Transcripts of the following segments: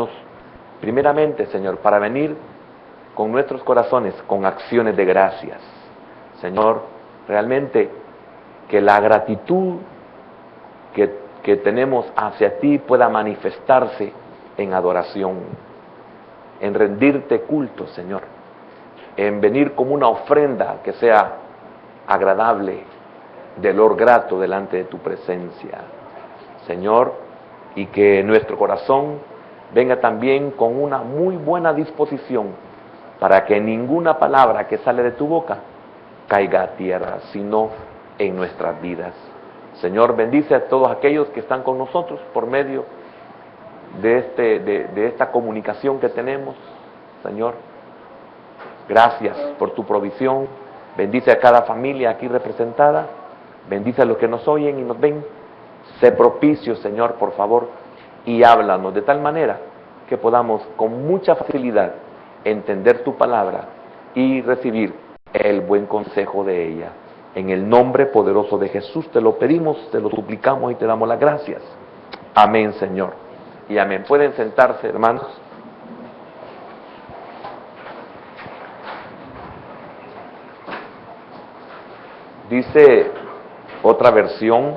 ayúdanos primeramente, Señor, para venir con nuestros corazones, con acciones de gracias. Señor, realmente que la gratitud que tenemos hacia ti pueda manifestarse en adoración, en rendirte culto, Señor, en venir como una ofrenda que sea agradable, de olor grato delante de tu presencia, Señor, y que nuestro corazón venga también con una muy buena disposición para que ninguna palabra que sale de tu boca caiga a tierra, sino en nuestras vidas. Señor, bendice a todos aquellos que están con nosotros por medio de esta comunicación que tenemos, Señor. Gracias por tu provisión. Bendice a cada familia aquí representada. Bendice a los que nos oyen y nos ven. Sé propicio, Señor, por favor, y háblanos de tal manera que podamos con mucha facilidad entender tu palabra y recibir el buen consejo de ella. En el nombre poderoso de Jesús te lo pedimos, te lo suplicamos y te damos las gracias. Amén, Señor. Y amén. Pueden sentarse, hermanos. Dice otra versión,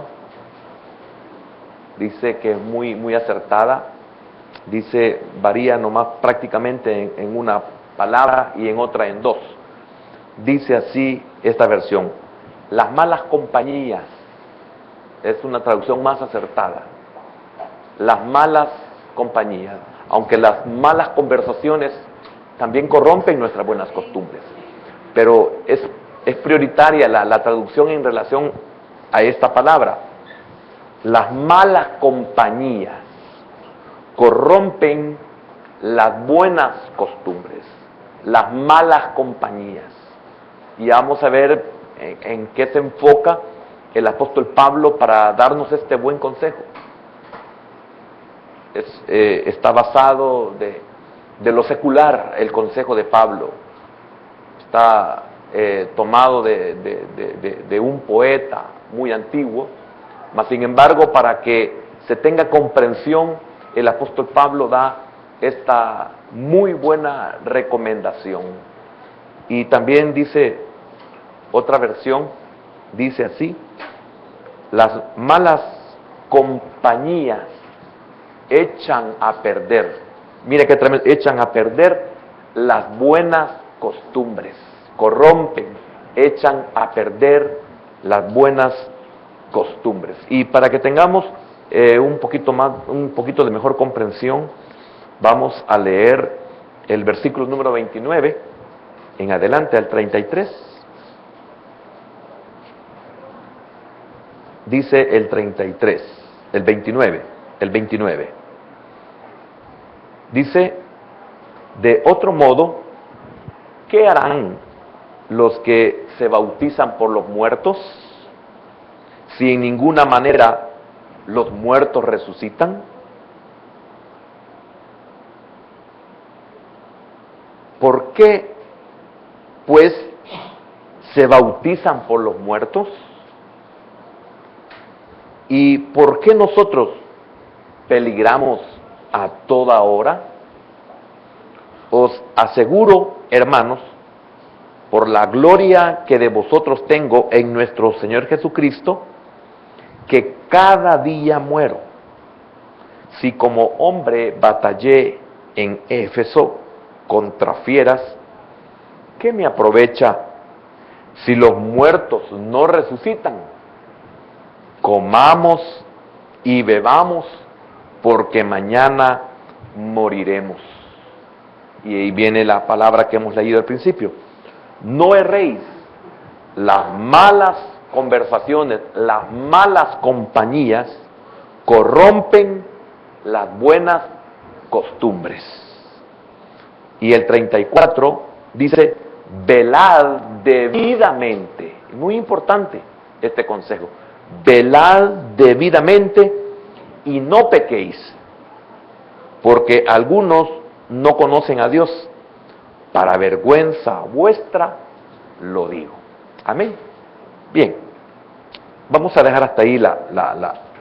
dice que es muy acertada, dice, varía nomás prácticamente en una palabra y en otra en dos. Dice así esta versión: las malas compañías, es una traducción más acertada. Las malas compañías, aunque las malas conversaciones también corrompen nuestras buenas costumbres, pero es prioritaria la traducción en relación a esta palabra. Las malas compañías corrompen las buenas costumbres, las malas compañías. Y vamos a ver en qué se enfoca el apóstol Pablo para darnos este buen consejo. Está basado de lo secular, el consejo de Pablo. Está tomado de un poeta muy antiguo, mas sin embargo, para que se tenga comprensión, el apóstol Pablo da esta muy buena recomendación. Y también dice, otra versión, dice así: las malas compañías echan a perder, mira que tremendo, echan a perder las buenas costumbres, corrompen, echan a perder las buenas costumbres. Y para que tengamos un poquito de mejor comprensión, vamos a leer el versículo número 29 en adelante al 33. Dice el 33, el 29. Dice: de otro modo, ¿qué harán los que se bautizan por los muertos, si en ninguna manera los muertos resucitan? ¿Por qué, pues, se bautizan por los muertos? ¿Y por qué nosotros peligramos a toda hora? Os aseguro, hermanos, por la gloria que de vosotros tengo en nuestro Señor Jesucristo, que cada día muero. Si como hombre batallé en Éfeso contra fieras, ¿qué me aprovecha si los muertos no resucitan? Comamos y bebamos, porque mañana moriremos. Y ahí viene la palabra que hemos leído al principio. No erréis. Las malas conversaciones, las malas compañías corrompen las buenas costumbres. Y el 34 dice: velad debidamente. Muy importante este consejo. Velad debidamente y no pequéis, porque algunos no conocen a Dios. Para vergüenza vuestra lo digo. Amén. Bien, vamos a dejar hasta ahí la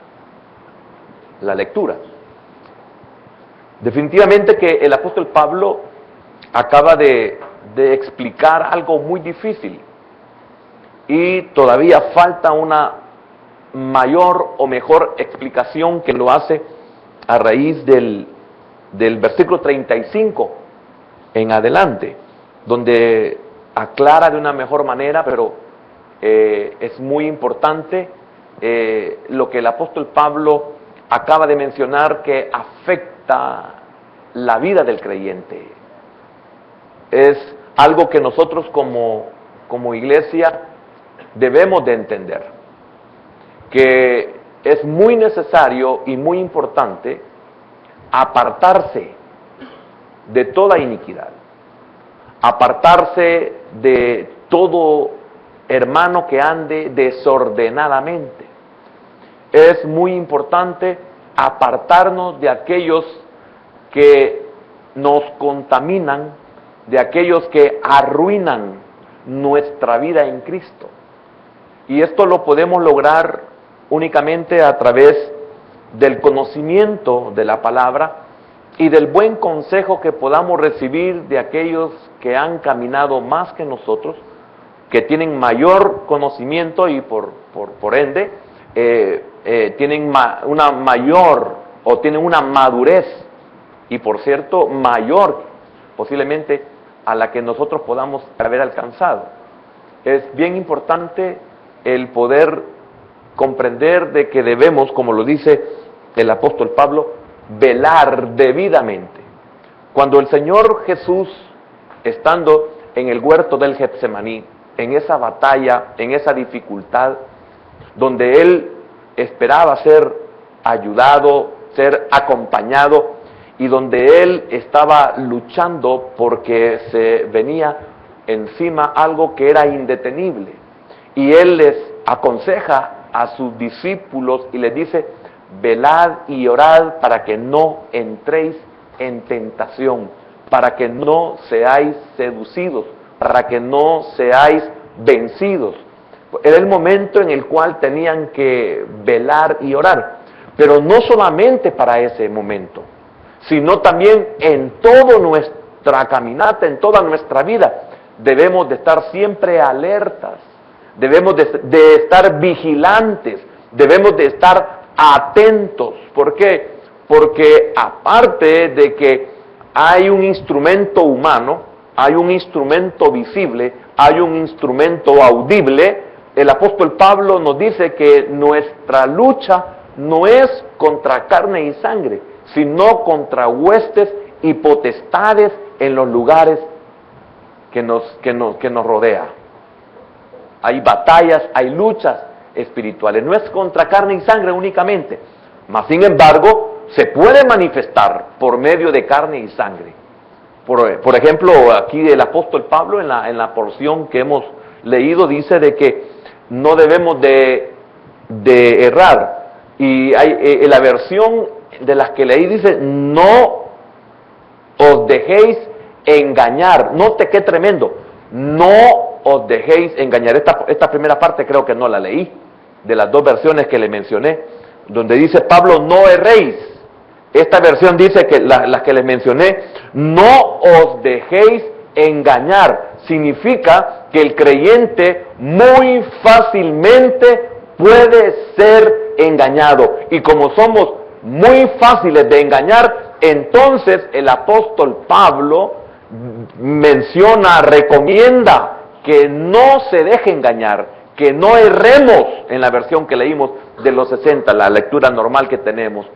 lectura. Definitivamente que el apóstol Pablo acaba de explicar algo muy difícil y todavía falta una mayor o mejor explicación que lo hace a raíz del versículo 35 en adelante, donde aclara de una mejor manera, pero es muy importante lo que el apóstol Pablo acaba de mencionar, que afecta la vida del creyente. Es algo que nosotros como iglesia debemos de entender, que es muy necesario y muy importante apartarse de toda iniquidad, apartarse de todo hermano que ande desordenadamente. Es muy importante apartarnos de aquellos que nos contaminan, de aquellos que arruinan nuestra vida en Cristo. Y esto lo podemos lograr únicamente a través del conocimiento de la palabra y del buen consejo que podamos recibir de aquellos que han caminado más que nosotros, que tienen mayor conocimiento y por ende tienen una mayor o tienen una madurez y por cierto mayor posiblemente a la que nosotros podamos haber alcanzado. Es bien importante el poder comprender de que debemos, como lo dice el apóstol Pablo, velar debidamente. Cuando el Señor Jesús, estando en el huerto del Getsemaní, en esa batalla, en esa dificultad, donde Él esperaba ser ayudado, ser acompañado, y donde Él estaba luchando porque se venía encima algo que era indetenible. Y Él les aconseja a sus discípulos y les dice: velad y orad para que no entréis en tentación, para que no seáis seducidos, para que no seáis vencidos. Era el momento en el cual tenían que velar y orar, pero no solamente para ese momento, sino también en toda nuestra caminata, en toda nuestra vida. Debemos de estar siempre alertas, debemos de estar vigilantes, debemos de estar atentos. ¿Por qué? Porque aparte de que hay un instrumento humano, hay un instrumento visible, hay un instrumento audible, el apóstol Pablo nos dice que nuestra lucha no es contra carne y sangre, sino contra huestes y potestades en los lugares que nos rodea. Hay batallas, hay luchas espirituales, no es contra carne y sangre únicamente, mas sin embargo se puede manifestar por medio de carne y sangre. Por ejemplo, aquí el apóstol Pablo en la porción que hemos leído dice de que no debemos de errar, y en la versión de las que leí dice: no os dejéis engañar. Note qué tremendo: no os dejéis engañar. Esta primera parte creo que no la leí, de las dos versiones que le mencioné, donde dice Pablo: no erréis. Esta versión dice que las que les mencioné: no os dejéis engañar. Significa que el creyente muy fácilmente puede ser engañado, y como somos muy fáciles de engañar, entonces el apóstol Pablo menciona, recomienda que no se deje engañar, que no erremos, en la versión que leímos de los 60, la lectura normal que tenemos,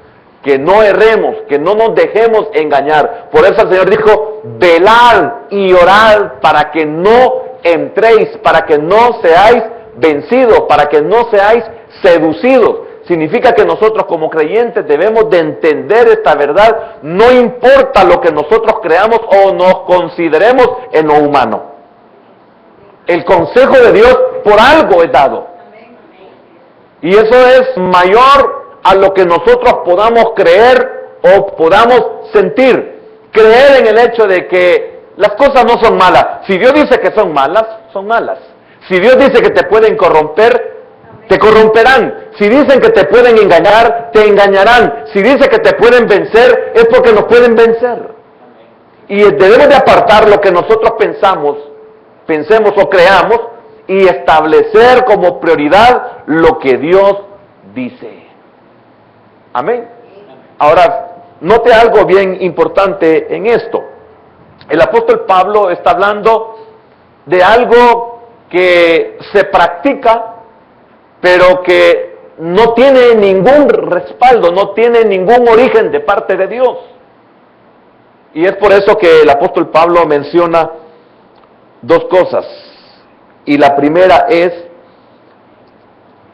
que no erremos, que no nos dejemos engañar. Por eso el Señor dijo: velad y orad para que no entréis, para que no seáis vencidos, para que no seáis seducidos. Significa que nosotros como creyentes debemos de entender esta verdad, no importa lo que nosotros creamos o nos consideremos en lo humano. El consejo de Dios por algo es dado. Y eso es mayor a lo que nosotros podamos creer o podamos sentir. Creer en el hecho de que las cosas no son malas. Si Dios dice que son malas, son malas. Si Dios dice que te pueden corromper, Te corromperán. Si dicen que te pueden engañar, te engañarán. Si dicen que te pueden vencer, es porque nos pueden vencer. Y debemos de apartar lo que nosotros pensemos o creamos, y establecer como prioridad lo que Dios dice. Amén. Ahora, note algo bien importante en esto. El apóstol Pablo está hablando de algo que se practica, pero que no tiene ningún respaldo, no tiene ningún origen de parte de Dios. Y es por eso que el apóstol Pablo menciona dos cosas. Y la primera es,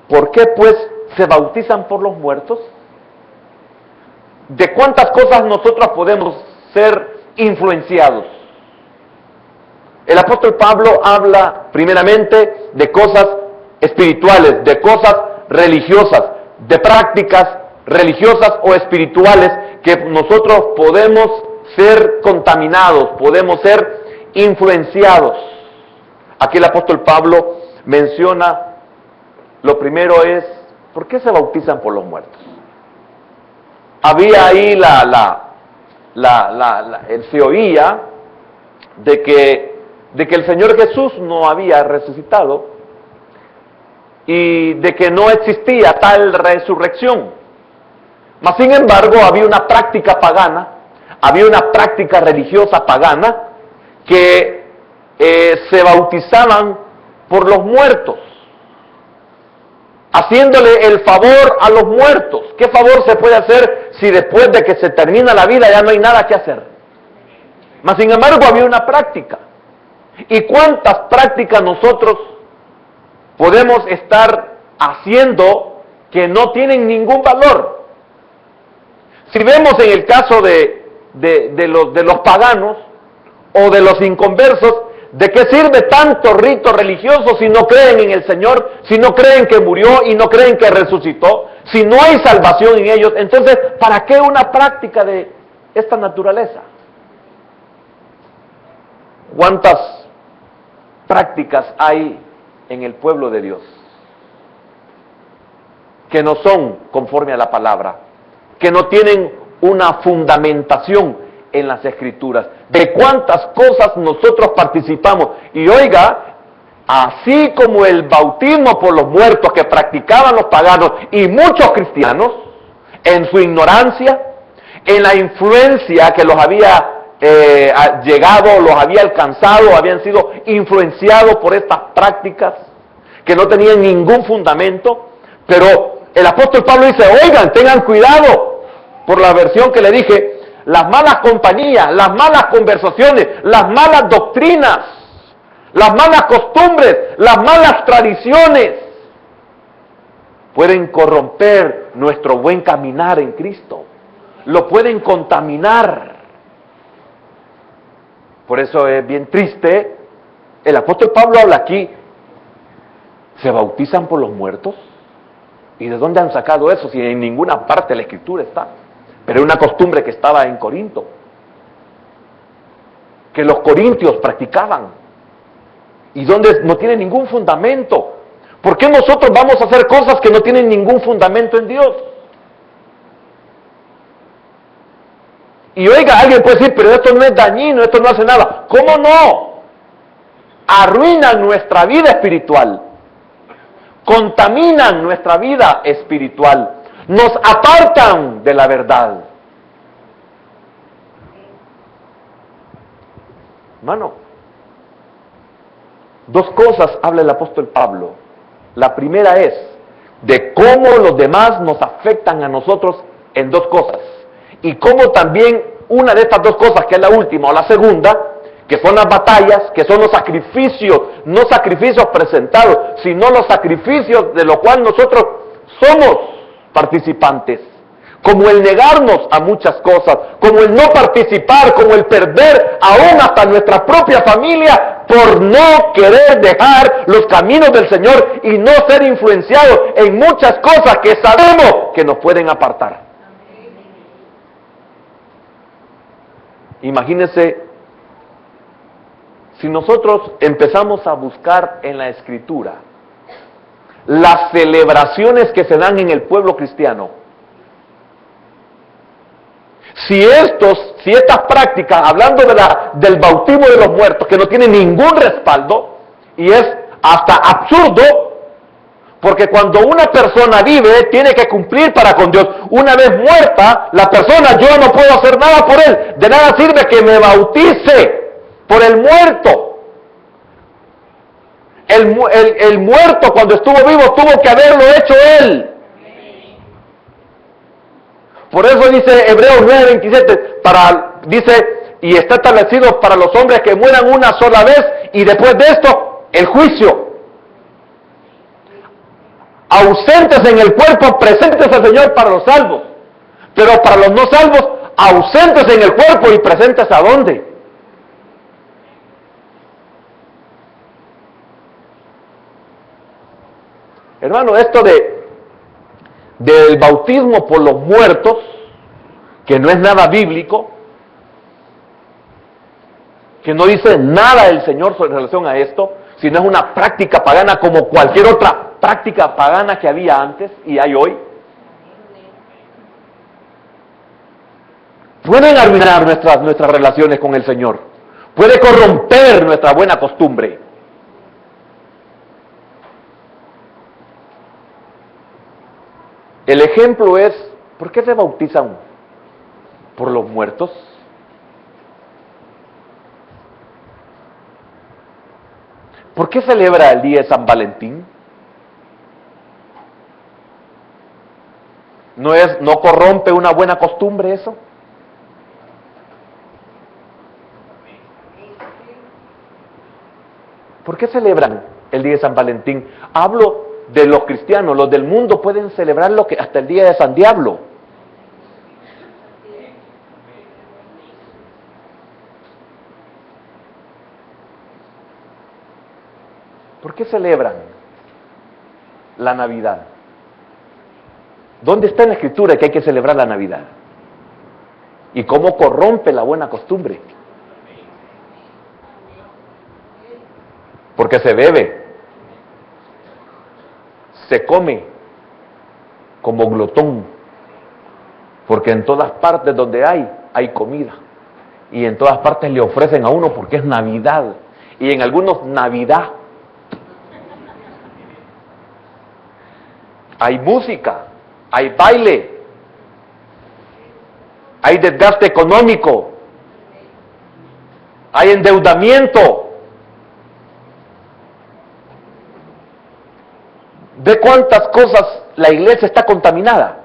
¿por qué pues se bautizan por los muertos? ¿De cuántas cosas nosotros podemos ser influenciados? El apóstol Pablo habla primeramente de cosas espirituales, de cosas religiosas, de prácticas religiosas o espirituales que nosotros podemos ser contaminados, podemos ser influenciados. Aquí el apóstol Pablo menciona, lo primero es, ¿por qué se bautizan por los muertos? Había ahí se oía de que el Señor Jesús no había resucitado y de que no existía tal resurrección. Mas sin embargo había una práctica pagana, había una práctica religiosa pagana que se bautizaban por los muertos, haciéndole el favor a los muertos. ¿Qué favor se puede hacer si después de que se termina la vida ya no hay nada que hacer? Mas sin embargo había una práctica. ¿Y cuántas prácticas nosotros podemos estar haciendo que no tienen ningún valor? Si vemos en el caso de los paganos o de los inconversos, ¿de qué sirve tanto rito religioso si no creen en el Señor, si no creen que murió y no creen que resucitó, si no hay salvación en ellos? Entonces, ¿para qué una práctica de esta naturaleza? ¿Cuántas prácticas hay en el pueblo de Dios que no son conforme a la palabra, que no tienen una fundamentación en las Escrituras? De cuántas cosas nosotros participamos. Y oiga, así como el bautismo por los muertos que practicaban los paganos y muchos cristianos, en su ignorancia, en la influencia que los había llegado, los había alcanzado, habían sido influenciados por estas prácticas que no tenían ningún fundamento. Pero el apóstol Pablo dice, oigan, tengan cuidado, por la versión que le dije, las malas compañías, las malas conversaciones, las malas doctrinas, las malas costumbres, las malas tradiciones pueden corromper nuestro buen caminar en Cristo, lo pueden contaminar. Por eso es bien triste, el apóstol Pablo habla aquí, ¿se bautizan por los muertos? ¿Y de dónde han sacado eso si en ninguna parte de la Escritura está? Pero es una costumbre que estaba en Corinto, que los corintios practicaban, y donde no tiene ningún fundamento. ¿Por qué nosotros vamos a hacer cosas que no tienen ningún fundamento en Dios? Y oiga, alguien puede decir, pero esto no es dañino, esto no hace nada. ¿Cómo no? Arruinan nuestra vida espiritual, contaminan nuestra vida espiritual, nos apartan de la verdad. Hermano, dos cosas habla el apóstol Pablo. La primera es de cómo los demás nos afectan a nosotros en dos cosas. Y cómo también una de estas dos cosas, que es la última o la segunda, que son las batallas, que son los sacrificios, no sacrificios presentados, sino los sacrificios de los cuales nosotros somos participantes, como el negarnos a muchas cosas, como el no participar, como el perder aún hasta nuestra propia familia por no querer dejar los caminos del Señor y no ser influenciados en muchas cosas que sabemos que nos pueden apartar. Imagínense si nosotros empezamos a buscar en la Escritura las celebraciones que se dan en el pueblo cristiano. Si estas prácticas, hablando del bautismo de los muertos, que no tiene ningún respaldo, y es hasta absurdo, porque cuando una persona vive, tiene que cumplir para con Dios. Una vez muerta, la persona, yo no puedo hacer nada por él. De nada sirve que me bautice por el muerto. El muerto, cuando estuvo vivo, tuvo que haberlo hecho él. Por eso dice Hebreos 9:27, dice, y está establecido para los hombres que mueran una sola vez, y después de esto, el juicio. Ausentes en el cuerpo, presentes al Señor para los salvos. Pero para los no salvos, ausentes en el cuerpo y presentes ¿a dónde? Hermano, esto del bautismo por los muertos, que no es nada bíblico, que no dice nada el Señor en relación a esto, sino es una práctica pagana como cualquier otra práctica pagana que había antes y hay hoy, pueden arruinar nuestras relaciones con el Señor, puede corromper nuestra buena costumbre. El ejemplo es, ¿por qué se bautizan por los muertos? ¿Por qué celebra el día de San Valentín? ¿No corrompe una buena costumbre eso? ¿Por qué celebran el día de San Valentín? Hablo de los cristianos, los del mundo pueden celebrarlo hasta el día de San Diablo. ¿Por qué celebran la Navidad? ¿Dónde está en la Escritura que hay que celebrar la Navidad? ¿Y cómo corrompe la buena costumbre? Porque se bebe, se come como glotón, porque en todas partes donde hay comida, y en todas partes le ofrecen a uno porque es Navidad, y en algunos Navidad. Hay música, hay baile, hay desgaste económico, hay endeudamiento. ¿De cuántas cosas la iglesia está contaminada?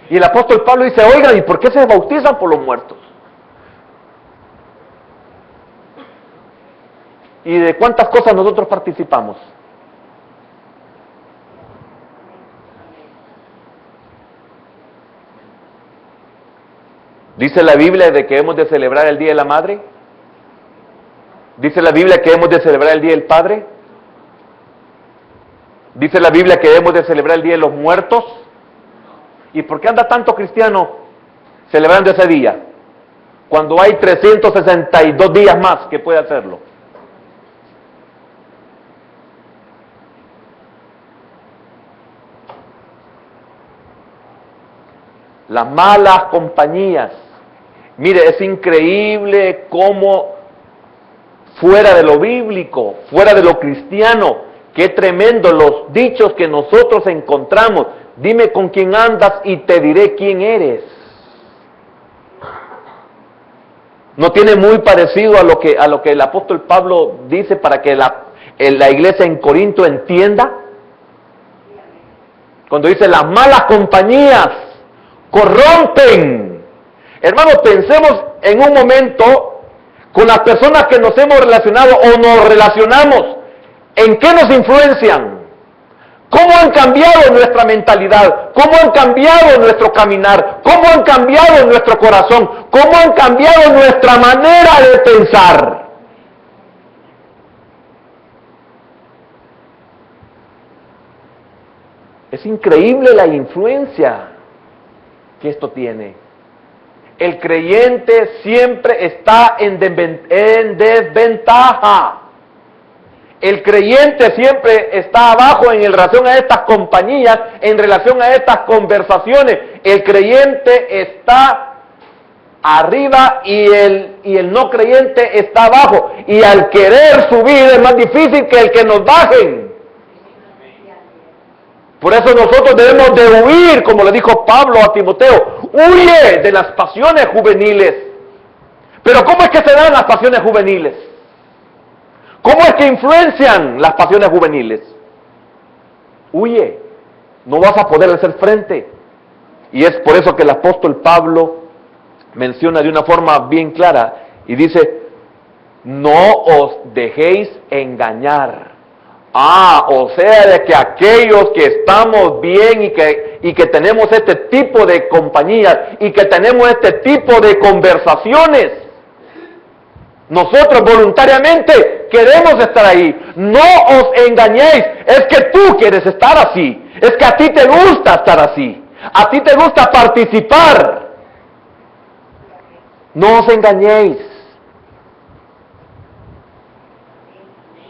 Y el apóstol Pablo dice, oigan, ¿y por qué se bautizan por los muertos? ¿Y de cuántas cosas nosotros participamos? ¿Dice la Biblia de que hemos de celebrar el Día de la Madre? ¿Dice la Biblia que hemos de celebrar el Día del Padre? ¿Dice la Biblia que hemos de celebrar el Día de los Muertos? ¿Y por qué anda tanto cristiano celebrando ese día? Cuando hay 362 días más que puede hacerlo. Las malas compañías. Mire, es increíble cómo fuera de lo bíblico, fuera de lo cristiano, qué tremendo los dichos que nosotros encontramos. Dime con quién andas y te diré quién eres. ¿No tiene muy parecido a lo que el apóstol Pablo dice para que la iglesia en Corinto entienda? Cuando dice las malas compañías corrompen. Hermanos, pensemos en un momento con las personas que nos hemos relacionado o nos relacionamos. ¿En qué nos influencian? ¿Cómo han cambiado nuestra mentalidad? ¿Cómo han cambiado nuestro caminar? ¿Cómo han cambiado nuestro corazón? ¿Cómo han cambiado nuestra manera de pensar? Es increíble la influencia que esto tiene. El creyente siempre está en desventaja. El creyente siempre está abajo en relación a estas compañías, en relación a estas conversaciones. El creyente está arriba y el no creyente está abajo. Y al querer subir es más difícil que el que nos bajen. Por eso nosotros debemos de huir, como le dijo Pablo a Timoteo, huye de las pasiones juveniles. Pero ¿cómo es que se dan las pasiones juveniles? ¿Cómo es que influencian las pasiones juveniles? Huye, no vas a poder hacer frente. Y es por eso que el apóstol Pablo menciona de una forma bien clara y dice, no os dejéis engañar. O sea, de que aquellos que estamos bien y que tenemos este tipo de compañías y que tenemos este tipo de conversaciones, nosotros voluntariamente queremos estar ahí. No os engañéis, es que tú quieres estar así, es que a ti te gusta estar así, a ti te gusta participar. No os engañéis.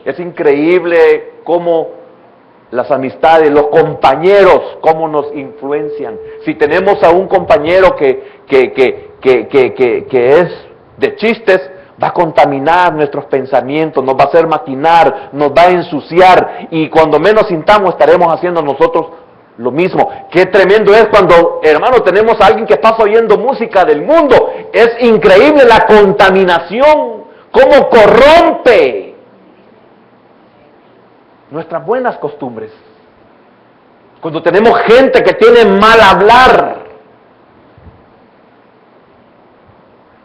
Es increíble cómo las amistades, los compañeros, cómo nos influencian. Si tenemos a un compañero que es de chistes, va a contaminar nuestros pensamientos, nos va a hacer maquinar, nos va a ensuciar y cuando menos sintamos estaremos haciendo nosotros lo mismo. Qué tremendo es cuando, hermano, tenemos a alguien que pasa oyendo música del mundo. Es increíble la contaminación, cómo corrompe nuestras buenas costumbres. Cuando tenemos gente que tiene mal hablar,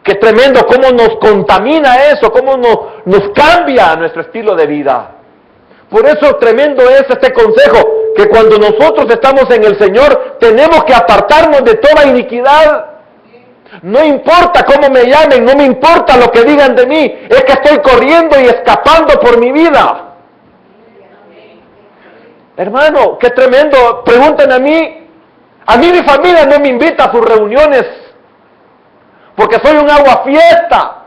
qué tremendo cómo nos contamina eso, cómo nos cambia nuestro estilo de vida. Por eso tremendo es este consejo, que cuando nosotros estamos en el Señor, tenemos que apartarnos de toda iniquidad. No importa cómo me llamen, no me importa lo que digan de mí, es que estoy corriendo y escapando por mi vida. Hermano, qué tremendo. Pregunten a mí mi familia no me invita a sus reuniones, porque soy un aguafiesta.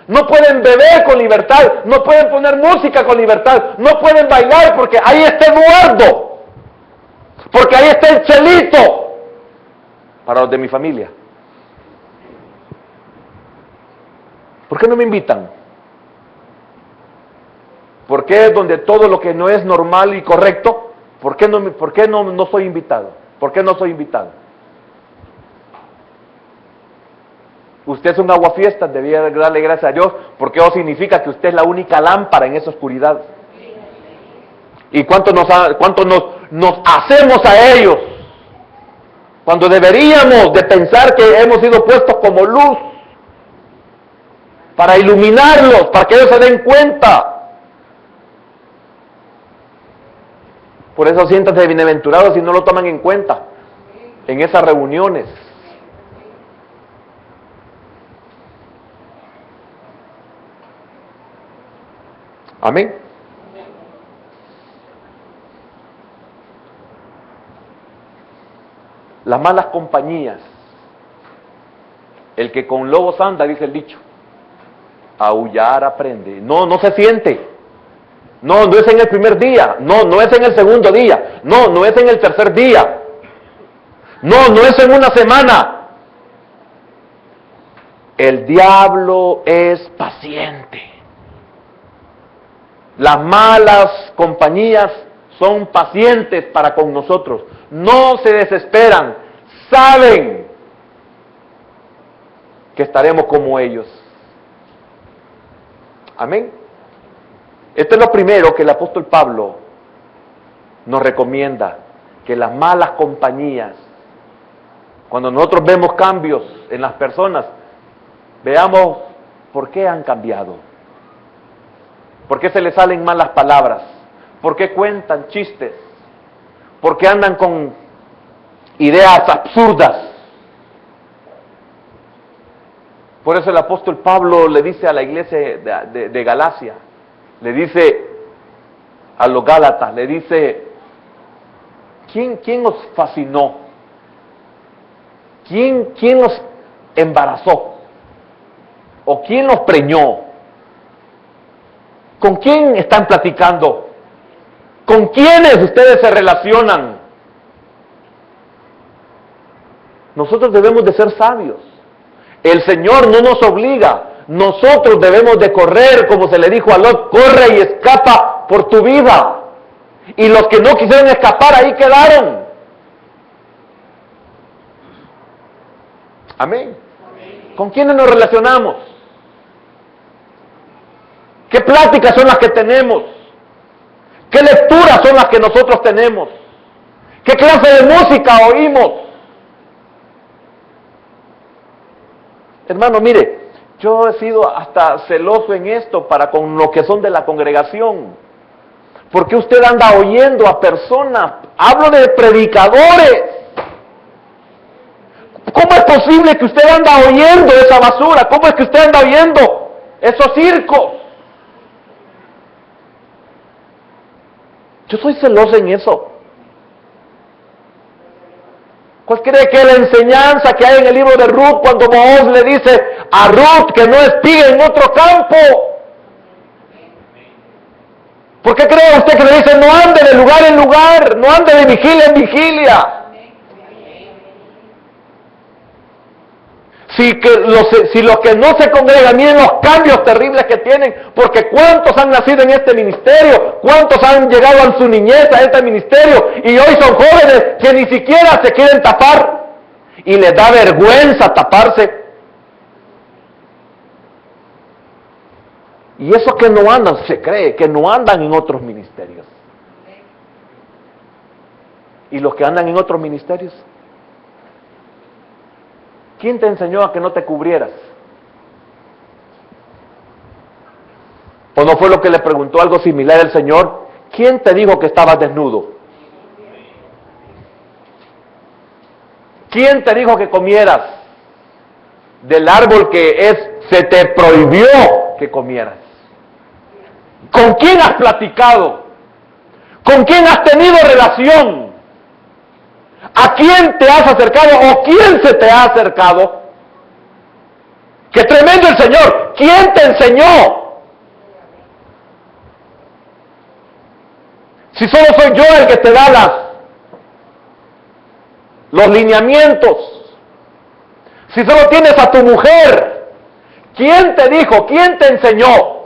No pueden beber con libertad, no pueden poner música con libertad, no pueden bailar porque ahí está Eduardo, porque ahí está el Chelito, para los de mi familia. ¿Por qué no me invitan? ¿Por qué es donde todo lo que no es normal y correcto? ¿Por qué no soy invitado? ¿Por qué no soy invitado? Usted es un aguafiestas, debía darle gracias a Dios, porque eso significa que usted es la única lámpara en esa oscuridad. ¿Y cuánto nos hacemos a ellos? Cuando deberíamos de pensar que hemos sido puestos como luz, para iluminarlos, para que ellos se den cuenta. Por eso siéntanse bienaventurados si no lo toman en cuenta en esas reuniones. Amén. Las malas compañías. El que con lobos anda, dice el dicho. Aullar aprende. No se siente. No es en el primer día. No es en el segundo día. No es en el tercer día. No es en una semana. El diablo es paciente. Las malas compañías son pacientes para con nosotros. No se desesperan. Saben que estaremos como ellos. Amén. Esto es lo primero que el apóstol Pablo nos recomienda, que las malas compañías, cuando nosotros vemos cambios en las personas, veamos por qué han cambiado, por qué se les salen malas palabras, por qué cuentan chistes, por qué andan con ideas absurdas. Por eso el apóstol Pablo le dice a la iglesia de Galacia, le dice a los Gálatas, le dice, ¿quién os fascinó? ¿Quién os embarazó? ¿O quién los preñó? ¿Con quién están platicando? ¿Con quiénes ustedes se relacionan? Nosotros debemos de ser sabios. El Señor no nos obliga. Nosotros debemos de correr, como se le dijo a Lot, corre y escapa por tu vida. Y los que no quisieron escapar, ahí quedaron. Amén. ¿Con quiénes nos relacionamos? ¿Qué pláticas son las que tenemos? ¿Qué lecturas son las que nosotros tenemos? ¿Qué clase de música oímos? Hermano, mire, yo he sido hasta celoso en esto para con los que son de la congregación. Porque usted anda oyendo a personas, hablo de predicadores. ¿Cómo es posible que usted anda oyendo esa basura? ¿Cómo es que usted anda oyendo esos circos? Yo soy celoso en eso. ¿Cuál cree que es la enseñanza que hay en el libro de Ruth cuando Booz le dice a Ruth que no espigue en otro campo? ¿Por qué cree usted que le dice no ande de lugar en lugar, no ande de vigilia en vigilia? Si los que no se congregan, miren los cambios terribles que tienen, porque cuántos han nacido en este ministerio, cuántos han llegado a su niñez a este ministerio, y hoy son jóvenes que ni siquiera se quieren tapar, y les da vergüenza taparse. Y esos que no andan, se cree que no andan en otros ministerios. ¿Y los que andan en otros ministerios? ¿Quién te enseñó a que no te cubrieras? ¿O no fue lo que le preguntó algo similar el Señor? ¿Quién te dijo que estabas desnudo? ¿Quién te dijo que comieras del árbol que se te prohibió que comieras? ¿Con quién has platicado? ¿Con quién has tenido relación? ¿A quién te has acercado o quién se te ha acercado? ¡Qué tremendo el Señor! ¿Quién te enseñó? Si solo soy yo el que te da los lineamientos. Si solo tienes a tu mujer, ¿quién te dijo? ¿Quién te enseñó?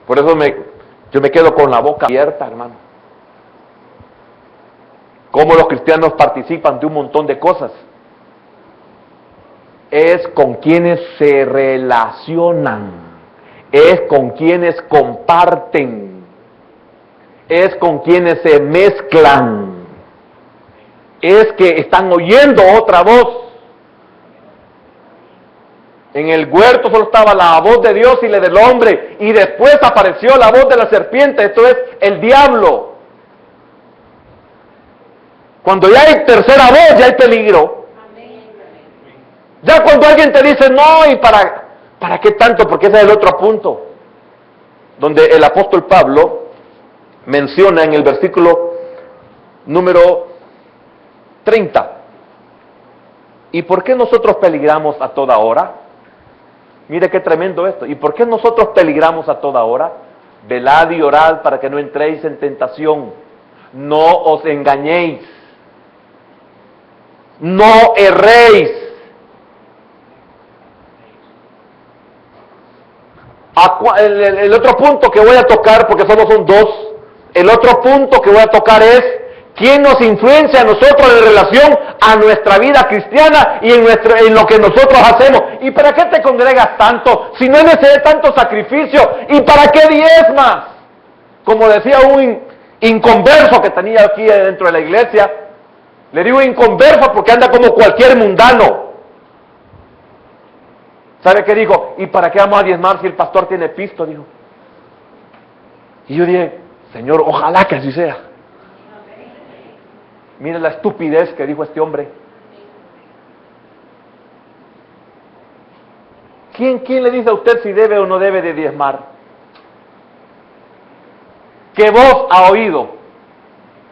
Por eso yo me quedo con la boca abierta, hermano. Cómo los cristianos participan de un montón de cosas. Es con quienes se relacionan, es con quienes comparten, es con quienes se mezclan, es que están oyendo otra voz. En el huerto solo estaba la voz de Dios y la del hombre, y después apareció la voz de la serpiente, esto es el diablo. Cuando ya hay tercera voz, ya hay peligro. Ya cuando alguien te dice, no, ¿y para qué tanto? Porque ese es el otro punto, donde el apóstol Pablo menciona en el versículo número 30. ¿Y por qué nosotros peligramos a toda hora? Mire qué tremendo esto. ¿Y por qué nosotros peligramos a toda hora? Velad y orad para que no entréis en tentación. No os engañéis. No erréis. El otro punto que voy a tocar, porque solo son dos, el otro punto que voy a tocar es ¿quién nos influencia a nosotros en relación a nuestra vida cristiana y en lo que nosotros hacemos? ¿Y para qué te congregas tanto? Si no es necesario tanto sacrificio. ¿Y para qué diezmas? Como decía un inconverso que tenía aquí dentro de la iglesia. Le digo inconverso porque anda como cualquier mundano. ¿Sabe qué dijo? ¿Y para qué vamos a diezmar si el pastor tiene pisto? Dijo. Y yo dije, Señor, ojalá que así sea. Mire la estupidez que dijo este hombre. ¿Quién le dice a usted si debe o no debe de diezmar? ¿Qué voz ha oído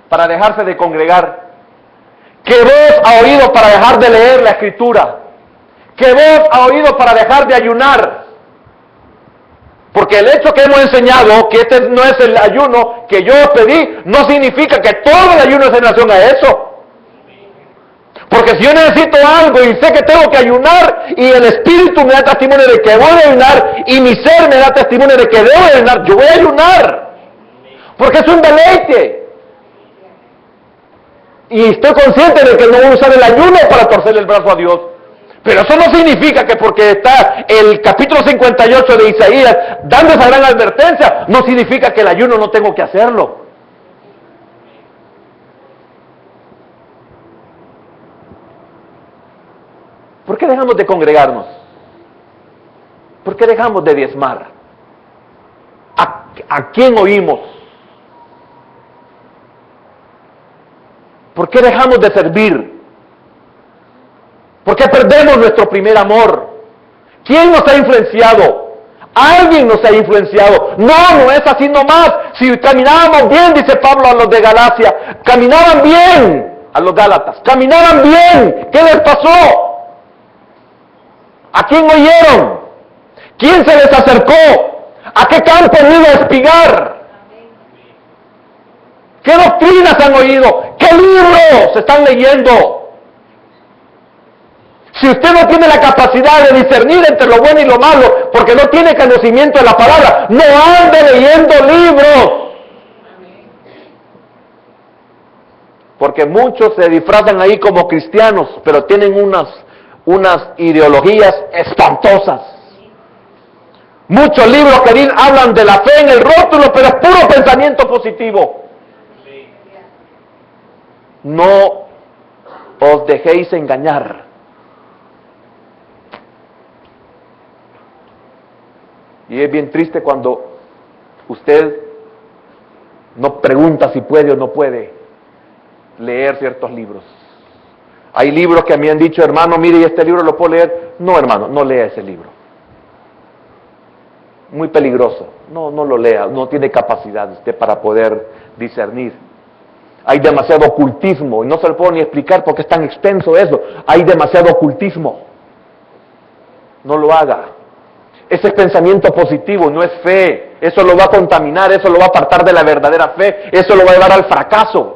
para dejarse de congregar? ¿Qué voz ha oído para dejar de leer la Escritura? ¿Qué voz ha oído para dejar de ayunar? Porque el hecho que hemos enseñado que este no es el ayuno que yo pedí, no significa que todo el ayuno es en relación a eso. Porque si yo necesito algo y sé que tengo que ayunar y el Espíritu me da testimonio de que voy a ayunar y mi ser me da testimonio de que debo ayunar, yo voy a ayunar. Porque es un deleite. Y estoy consciente de que no voy a usar el ayuno para torcerle el brazo a Dios. Pero eso no significa que porque está el capítulo 58 de Isaías dando esa gran advertencia, no significa que el ayuno no tengo que hacerlo. ¿Por qué dejamos de congregarnos? ¿Por qué dejamos de diezmar? ¿A quién oímos? ¿Por qué dejamos de servir? ¿Por qué perdemos nuestro primer amor? ¿Quién nos ha influenciado? Alguien nos ha influenciado. No es así nomás. Si caminábamos bien, dice Pablo a los de Galacia, caminaban bien a los Gálatas, caminaban bien. ¿Qué les pasó? ¿A quién oyeron? ¿Quién se les acercó? ¿A qué campo han ido a espigar? ¿Qué doctrinas han oído? ¿Qué libros se están leyendo? Si usted no tiene la capacidad de discernir entre lo bueno y lo malo, porque no tiene conocimiento de la palabra, no ande leyendo libros. Porque muchos se disfrazan ahí como cristianos, pero tienen unas ideologías espantosas. Muchos libros que hablan de la fe en el rótulo, pero es puro pensamiento positivo. No os dejéis engañar. Y es bien triste cuando usted no pregunta si puede o no puede leer ciertos libros. Hay libros que me han dicho, hermano, mire, ¿y este libro lo puedo leer? No, hermano, no lea ese libro. Muy peligroso. No lo lea, no tiene capacidad usted para poder discernir. Hay demasiado ocultismo, y no se lo puedo ni explicar porque es tan extenso eso. Hay demasiado ocultismo. No lo haga. Ese es pensamiento positivo, no es fe. Eso lo va a contaminar, eso lo va a apartar de la verdadera fe, eso lo va a llevar al fracaso.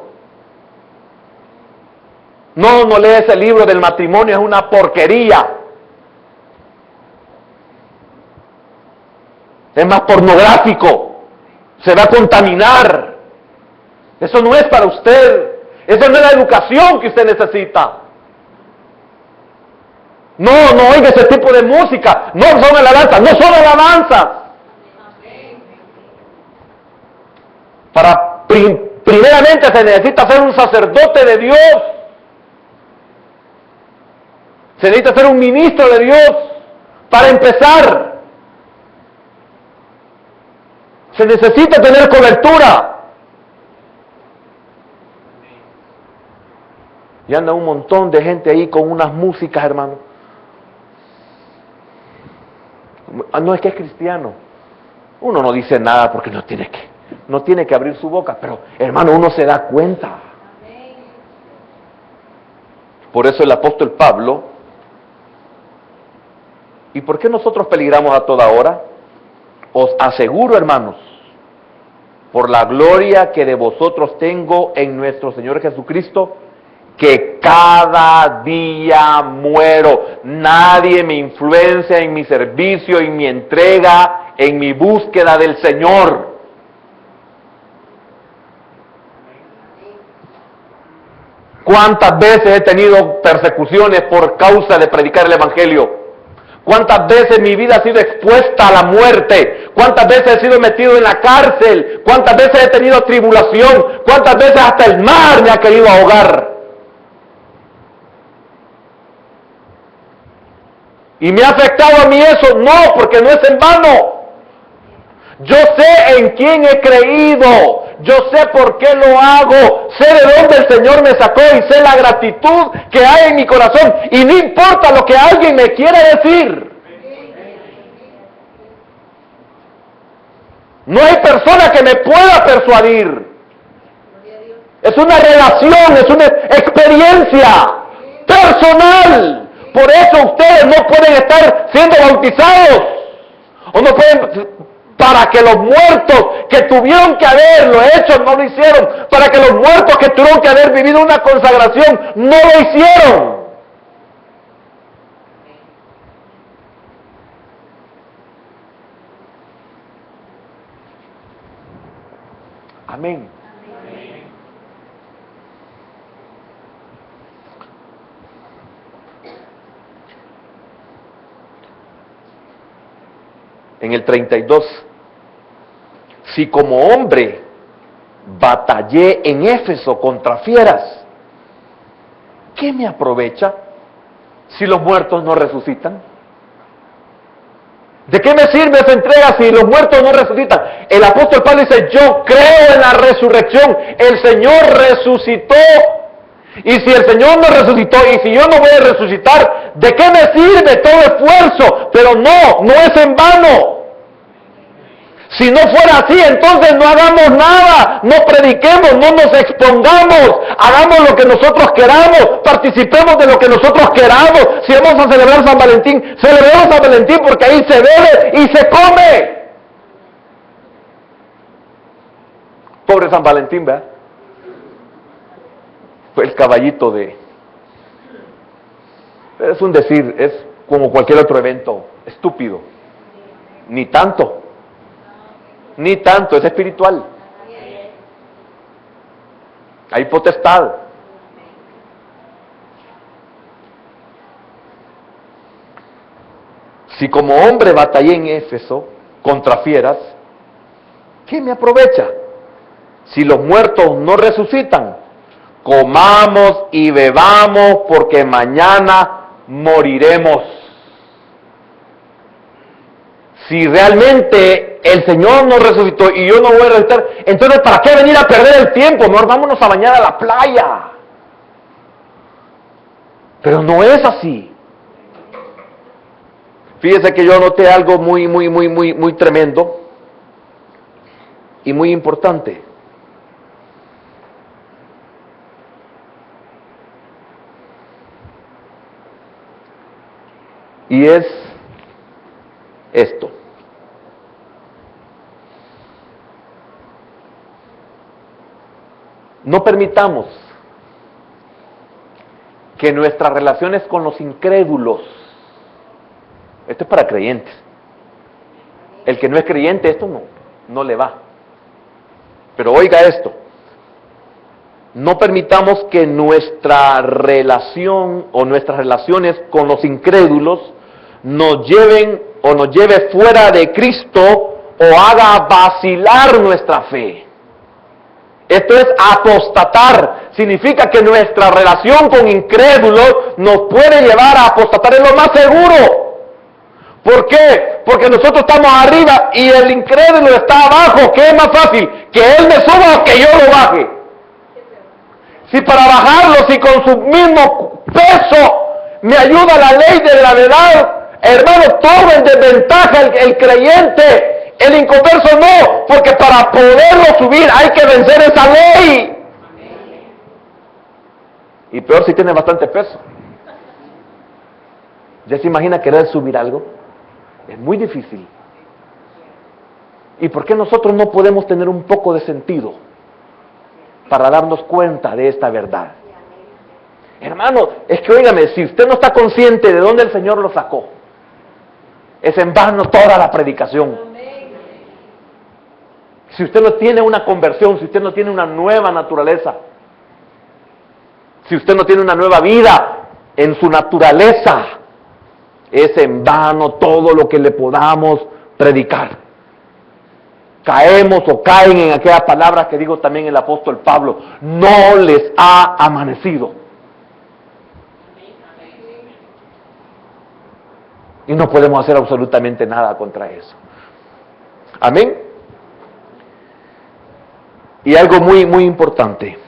No lea ese libro del matrimonio, es una porquería. Es más pornográfico, se va a contaminar. Eso no es para usted, eso no es la educación que usted necesita. No oiga ese tipo de música, no son alabanzas, no son alabanzas. Primeramente se necesita ser un sacerdote de Dios. Se necesita ser un ministro de Dios para empezar. Se necesita tener cobertura. Y anda un montón de gente ahí con unas músicas, hermano. No es que es cristiano. Uno no dice nada porque no tiene que abrir su boca, pero hermano, uno se da cuenta. Por eso el apóstol Pablo. ¿Y por qué nosotros peligramos a toda hora? Os aseguro, hermanos, por la gloria que de vosotros tengo en nuestro Señor Jesucristo, que cada día muero. Nadie me influencia en mi servicio, en mi entrega, en mi búsqueda del Señor. ¿Cuántas veces he tenido persecuciones por causa de predicar el Evangelio? ¿Cuántas veces mi vida ha sido expuesta a la muerte? ¿Cuántas veces he sido metido en la cárcel? ¿Cuántas veces he tenido tribulación? ¿Cuántas veces hasta el mar me ha querido ahogar? ¿Y me ha afectado a mí eso? No, porque no es en vano. Yo sé en quién he creído. Yo sé por qué lo hago. Sé de dónde el Señor me sacó y sé la gratitud que hay en mi corazón. Y no importa lo que alguien me quiera decir. No hay persona que me pueda persuadir. Es una relación, es una experiencia personal. por eso ustedes no pueden estar siendo bautizados. O no pueden, para que los muertos que tuvieron que haberlo hecho no lo hicieron. Para que los muertos que tuvieron que haber vivido una consagración no lo hicieron. Amén. En el 32, si como hombre batallé en Éfeso contra fieras, ¿qué me aprovecha si los muertos no resucitan? ¿De qué me sirve esa entrega si los muertos no resucitan? El apóstol Pablo dice, yo creo en la resurrección, el Señor resucitó. Y si el Señor no resucitó, y si yo no voy a resucitar, ¿de qué me sirve todo esfuerzo? Pero no es en vano. Si no fuera así, entonces no hagamos nada, no prediquemos, no nos expongamos, hagamos lo que nosotros queramos, participemos de lo que nosotros queramos. Si vamos a celebrar San Valentín, celebremos San Valentín porque ahí se bebe y se come. Pobre San Valentín, ¿verdad? Fue el caballito de... Es un decir, es como cualquier otro evento estúpido. Ni tanto, es espiritual. Hay potestad. Si como hombre batallé en Éfeso contra fieras, ¿qué me aprovecha? Si los muertos no resucitan, comamos y bebamos porque mañana moriremos. Si realmente el Señor no resucitó y yo no voy a resucitar, entonces ¿para qué venir a perder el tiempo? Mejor vámonos a bañar a la playa. Pero no es así. Fíjese que yo noté algo muy tremendo y muy importante. Y es esto. No permitamos que nuestras relaciones con los incrédulos, esto es para creyentes, el que no es creyente esto no le va. Pero oiga esto, no permitamos que nuestra relación o nuestras relaciones con los incrédulos nos lleven o nos lleve fuera de Cristo o haga vacilar nuestra fe. Esto es apostatar. Significa que nuestra relación con incrédulos nos puede llevar a apostatar, es lo más seguro. ¿Por qué? Porque nosotros estamos arriba y el incrédulo está abajo. ¿Qué es más fácil? ¿Que él me suba o que yo lo baje? Si para bajarlo, si con su mismo peso me ayuda la ley de gravedad, hermano, todo en desventaja el creyente. El inconverso no, porque para poderlo subir hay que vencer esa ley. Y peor si tiene bastante peso. ¿Ya se imagina querer subir algo? Es muy difícil. ¿Y por qué nosotros no podemos tener un poco de sentido para darnos cuenta de esta verdad? Hermano, es que óigame, si usted no está consciente de dónde el Señor lo sacó, es en vano toda la predicación. Si usted no tiene una conversión, si usted no tiene una nueva naturaleza, si usted no tiene una nueva vida en su naturaleza, es en vano todo lo que le podamos predicar. Caemos o caen en aquellas palabras que dijo también el apóstol Pablo, no les ha amanecido. Y no podemos hacer absolutamente nada contra eso. Amén. Y algo muy importante.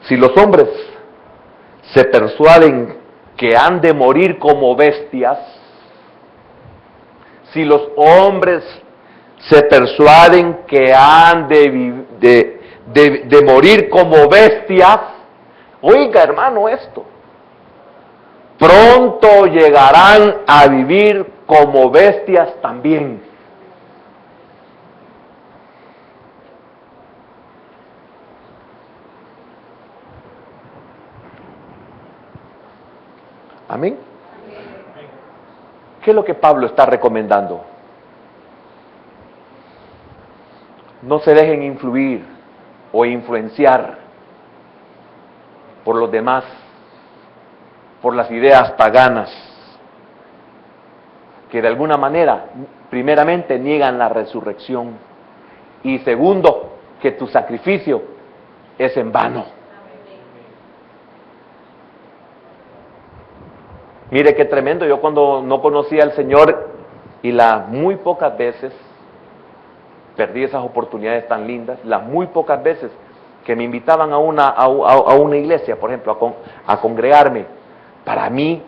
Si los hombres se persuaden que han de morir como bestias, si los hombres se persuaden que han de morir como bestias, Oiga, hermano, esto. Pronto llegarán a vivir como bestias también. Amén. ¿Qué es lo que Pablo está recomendando? No se dejen influir o influenciar por los demás, por las ideas paganas, que de alguna manera, primeramente, niegan la resurrección, y segundo, que tu sacrificio es en vano. Mire qué tremendo, yo cuando no conocía al Señor, y las muy pocas veces, perdí esas oportunidades tan lindas, las muy pocas veces que me invitaban a una iglesia, por ejemplo, a congregarme, para mí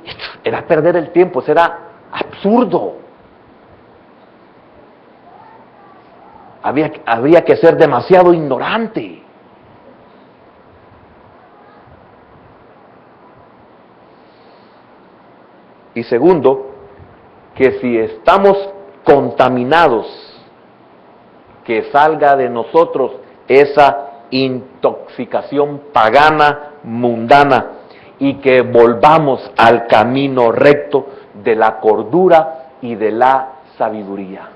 era perder el tiempo, eso era absurdo. Habría que ser demasiado ignorante. Y segundo, que si estamos contaminados, que salga de nosotros esa intoxicación pagana, mundana, y que volvamos al camino recto de la cordura y de la sabiduría.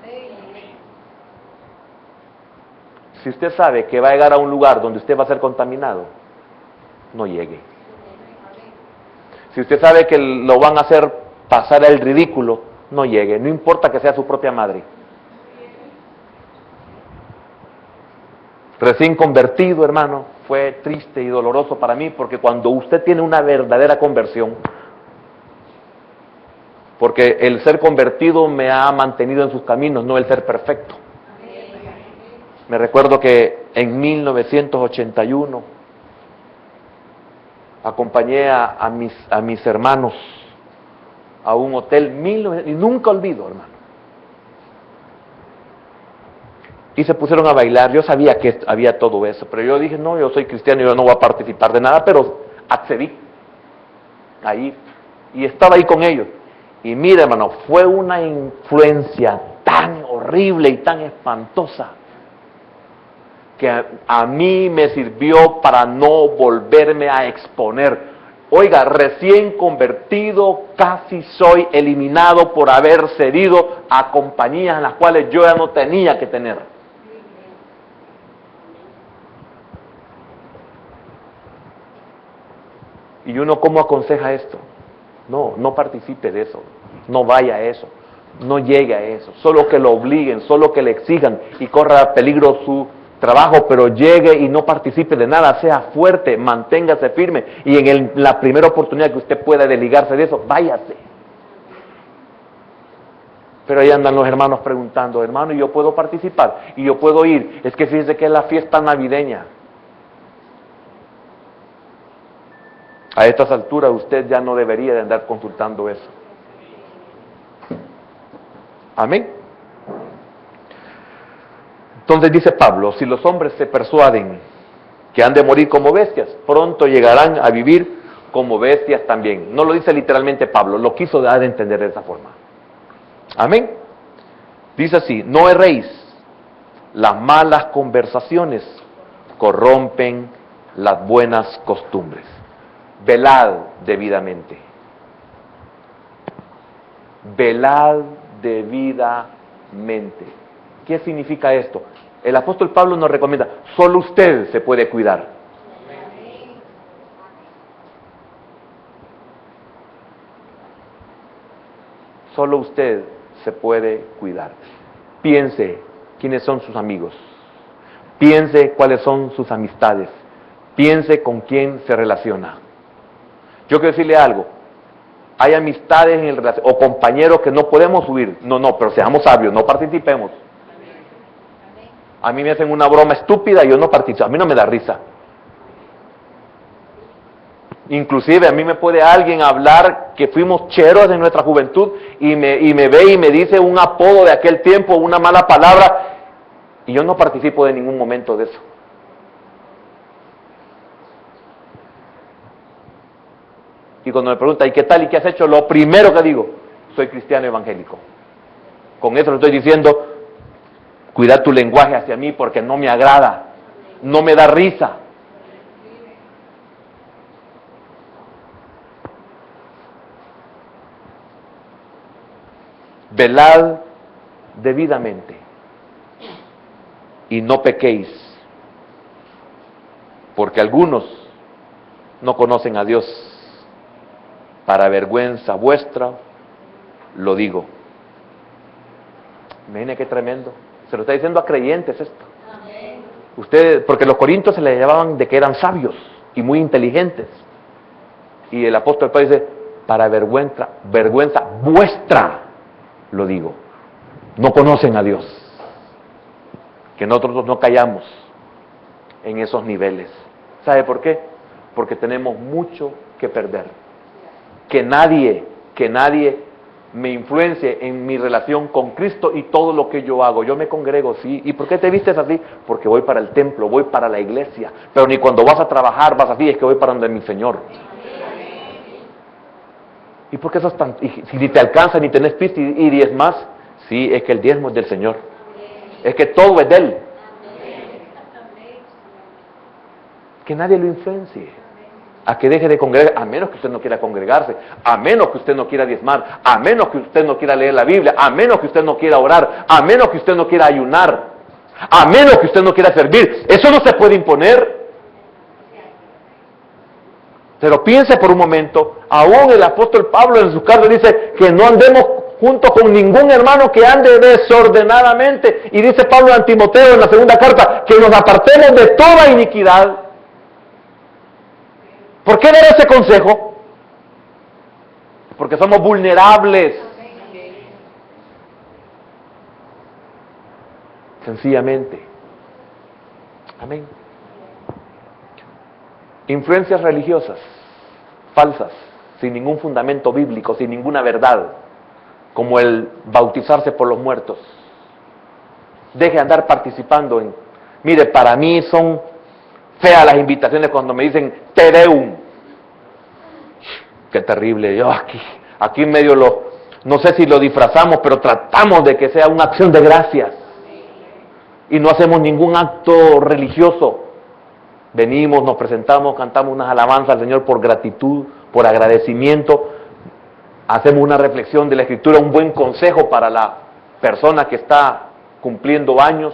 Si usted sabe que va a llegar a un lugar donde usted va a ser contaminado, no llegue. Si usted sabe que lo van a hacer pasar el ridículo, no llegue, no importa que sea su propia madre. Recién convertido, hermano, fue triste y doloroso para mí, porque cuando usted tiene una verdadera conversión, porque el ser convertido me ha mantenido en sus caminos, no el ser perfecto. Me recuerdo que en 1981 acompañé a mis hermanos a un hotel, y nunca olvido, hermano. Y se pusieron a bailar, yo sabía que había todo eso, pero yo dije, no, yo soy cristiano, yo no voy a participar de nada, pero accedí a ir, y estaba ahí con ellos. Y mira, hermano, fue una influencia tan horrible y tan espantosa, que a mí me sirvió para no volverme a exponer. Oiga, recién convertido, casi soy eliminado por haber cedido a compañías en las cuales yo ya no tenía que tener. Y uno, ¿cómo aconseja esto? No participe de eso, no vaya a eso, no llegue a eso, solo que lo obliguen, solo que le exijan y corra peligro su trabajo, pero llegue y no participe de nada, sea fuerte, manténgase firme, y en la primera oportunidad que usted pueda desligarse de eso, váyase. Pero ahí andan los hermanos preguntando, hermano, ¿y yo puedo participar? ¿Y yo puedo ir? Es que fíjese que es la fiesta navideña. A estas alturas usted ya no debería de andar consultando eso. Amén. Entonces dice Pablo, si los hombres se persuaden que han de morir como bestias, pronto llegarán a vivir como bestias también. No lo dice literalmente Pablo, lo quiso dar a entender de esa forma. Amén. Dice así, no erréis, las malas conversaciones corrompen las buenas costumbres. Velad debidamente. Velad debidamente. ¿Qué significa esto? El apóstol Pablo nos recomienda, solo usted se puede cuidar. Solo usted se puede cuidar. Piense quiénes son sus amigos. Piense cuáles son sus amistades. Piense con quién se relaciona. Yo quiero decirle algo. Hay amistades o compañeros que no podemos huir. No, pero seamos sabios, no participemos. A mí me hacen una broma estúpida y yo no participo. A mí no me da risa. Inclusive a mí me puede alguien hablar que fuimos cheros en nuestra juventud y me ve y me dice un apodo de aquel tiempo, una mala palabra, y yo no participo de ningún momento de eso. Y cuando me pregunta, ¿y qué tal y qué has hecho? Lo primero que digo, soy cristiano evangélico. Con eso le estoy diciendo, cuida tu lenguaje hacia mí porque no me agrada, no me da risa. Velad debidamente y no pequéis, porque algunos no conocen a Dios. Para vergüenza vuestra lo digo. Imaginen qué tremendo. Se lo está diciendo a creyentes esto. Ustedes, porque los corintios se les llamaban de que eran sabios y muy inteligentes. Y el apóstol Pablo dice, para vergüenza vuestra lo digo. No conocen a Dios. Que nosotros no callamos en esos niveles. ¿Sabe por qué? Porque tenemos mucho que perder. Que nadie me influencie en mi relación con Cristo y todo lo que yo hago. Yo me congrego, sí. ¿Y por qué te vistes así? Porque voy para el templo, voy para la iglesia. Pero ni cuando vas a trabajar vas así, es que voy para donde mi Señor. ¿Y por qué sos tan... y si ni te alcanza, ni tenés pista y diezmas? Sí, es que el diezmo es del Señor. Es que todo es de Él. Que nadie lo influencie a que deje de congregar, a menos que usted no quiera congregarse, a menos que usted no quiera diezmar, a menos que usted no quiera leer la Biblia, a menos que usted no quiera orar, a menos que usted no quiera ayunar, a menos que usted no quiera servir. Eso no se puede imponer. Pero piense por un momento, aún el apóstol Pablo en sus cartas dice que no andemos junto con ningún hermano que ande desordenadamente. Y dice Pablo a Timoteo en la segunda carta, que nos apartemos de toda iniquidad. ¿Por qué dar ese consejo? Porque somos vulnerables. Sencillamente. Amén. Influencias religiosas, falsas, sin ningún fundamento bíblico, sin ninguna verdad, como el bautizarse por los muertos. Deje de andar participando en... Mire, para mí son feas las invitaciones cuando me dicen Te Deum. Qué terrible. Yo aquí en medio no sé si lo disfrazamos, pero tratamos de que sea una acción de gracias. Y no hacemos ningún acto religioso. Venimos, nos presentamos, cantamos unas alabanzas al Señor por gratitud, por agradecimiento. Hacemos una reflexión de la Escritura, un buen consejo para la persona que está cumpliendo años.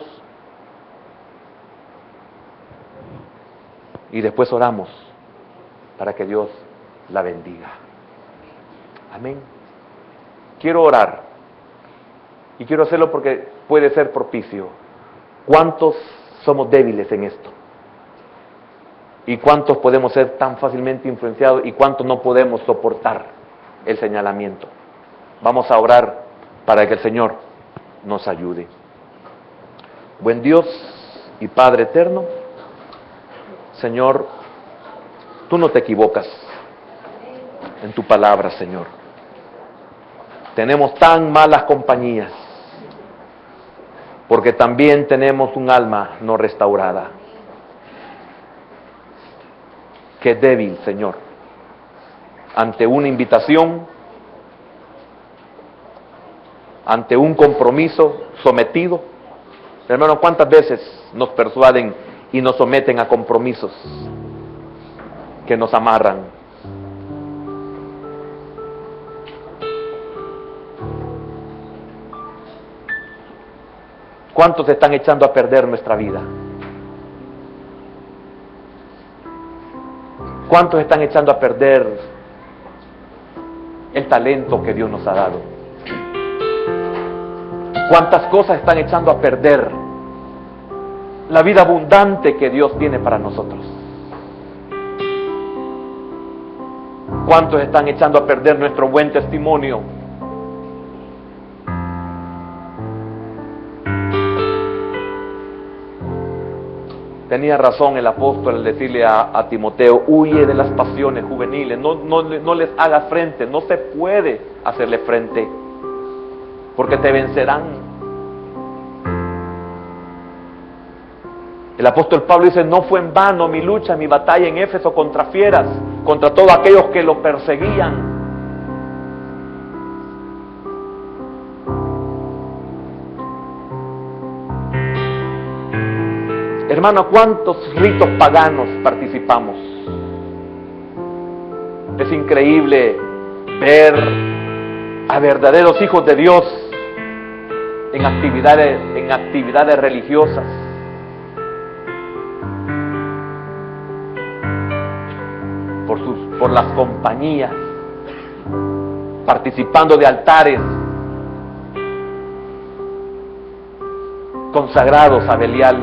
Y después oramos para que Dios la bendiga. Amén. Quiero orar. Y quiero hacerlo porque puede ser propicio. ¿Cuántos somos débiles en esto? ¿Y cuántos podemos ser tan fácilmente influenciados? ¿Y cuántos no podemos soportar el señalamiento? Vamos a orar para que el Señor nos ayude. Buen Dios y Padre eterno, Señor, tú no te equivocas en tu palabra, Señor. Tenemos tan malas compañías, porque también tenemos un alma no restaurada. Qué débil, Señor, ante una invitación, ante un compromiso sometido. Hermano, ¿cuántas veces nos persuaden y nos someten a compromisos que nos amarran? ¿Cuántos están echando a perder nuestra vida? ¿Cuántos están echando a perder el talento que Dios nos ha dado? ¿Cuántas cosas están echando a perder la vida abundante que Dios tiene para nosotros? ¿Cuántos están echando a perder nuestro buen testimonio? Tenía razón el apóstol al decirle a Timoteo, huye de las pasiones juveniles, no les hagas frente, no se puede hacerle frente, porque te vencerán. El apóstol Pablo dice: no fue en vano mi lucha, mi batalla en Éfeso contra fieras, contra todos aquellos que lo perseguían. Hermano, ¿a cuántos ritos paganos participamos? Es increíble ver a verdaderos hijos de Dios en actividades religiosas. Por las compañías, participando de altares consagrados a Belial,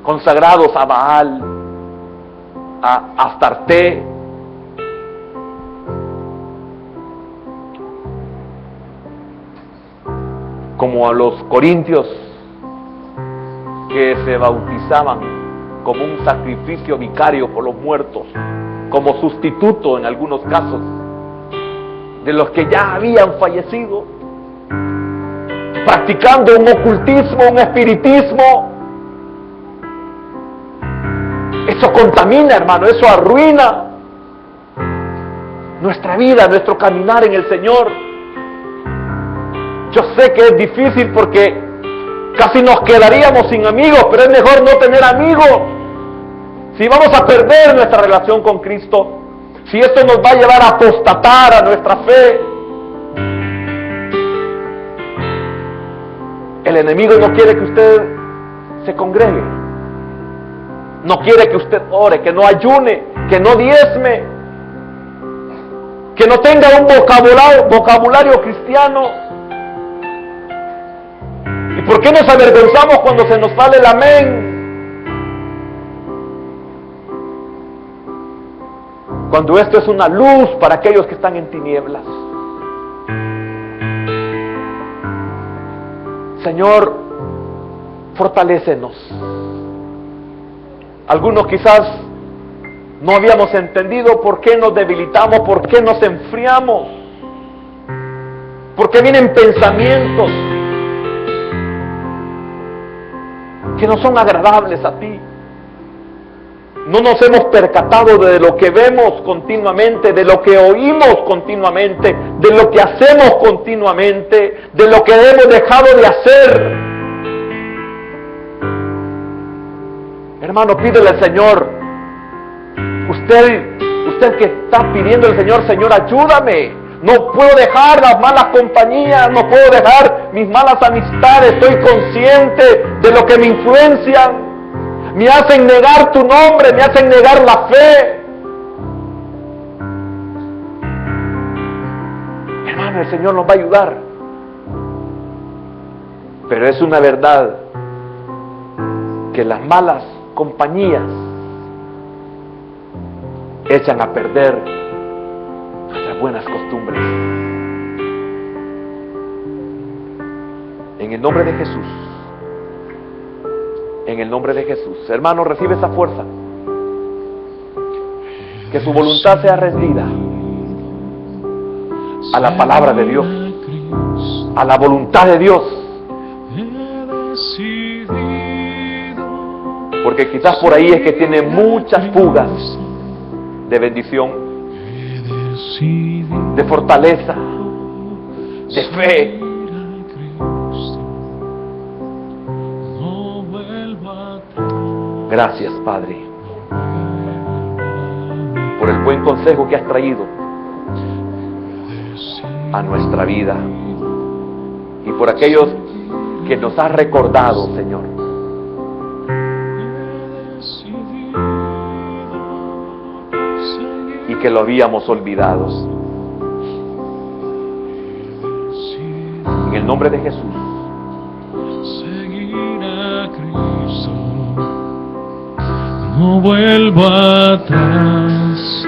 consagrados a Baal, a Astarte. Como a los corintios que se bautizaban como un sacrificio vicario por los muertos, como sustituto en algunos casos de los que ya habían fallecido, practicando un ocultismo, un espiritismo. Eso contamina, hermano, eso arruina nuestra vida, nuestro caminar en el Señor. Yo sé que es difícil porque casi nos quedaríamos sin amigos, pero es mejor no tener amigos. Si vamos a perder nuestra relación con Cristo, si esto nos va a llevar a apostatar a nuestra fe, el enemigo no quiere que usted se congregue, no quiere que usted ore, que no ayune, que no diezme, que no tenga un vocabulario cristiano. ¿Y por qué nos avergonzamos cuando se nos sale el amén? Cuando esto es una luz para aquellos que están en tinieblas. Señor, fortalécenos. Algunos quizás no habíamos entendido por qué nos debilitamos, por qué nos enfriamos, por qué vienen pensamientos que no son agradables a ti. No nos hemos percatado de lo que vemos continuamente, de lo que oímos continuamente, de lo que hacemos continuamente, de lo que hemos dejado de hacer. Hermano, pídele al Señor. Usted que está pidiendo al Señor: Señor, ayúdame. No puedo dejar las malas compañías, no puedo dejar mis malas amistades. Estoy consciente de lo que me influencian. Me hacen negar tu nombre, me hacen negar la fe. Hermano, el Señor nos va a ayudar. Pero es una verdad que las malas compañías echan a perder nuestras buenas costumbres. En el nombre de Jesús. En el nombre de Jesús. Hermano, recibe esa fuerza. Que su voluntad sea rendida a la palabra de Dios, a la voluntad de Dios. Porque quizás por ahí es que tiene muchas fugas de bendición, de fortaleza, de fe. Gracias, Padre, por el buen consejo que has traído a nuestra vida y por aquellos que nos has recordado, Señor. Y que lo habíamos olvidado. En el nombre de Jesús. No vuelvo atrás.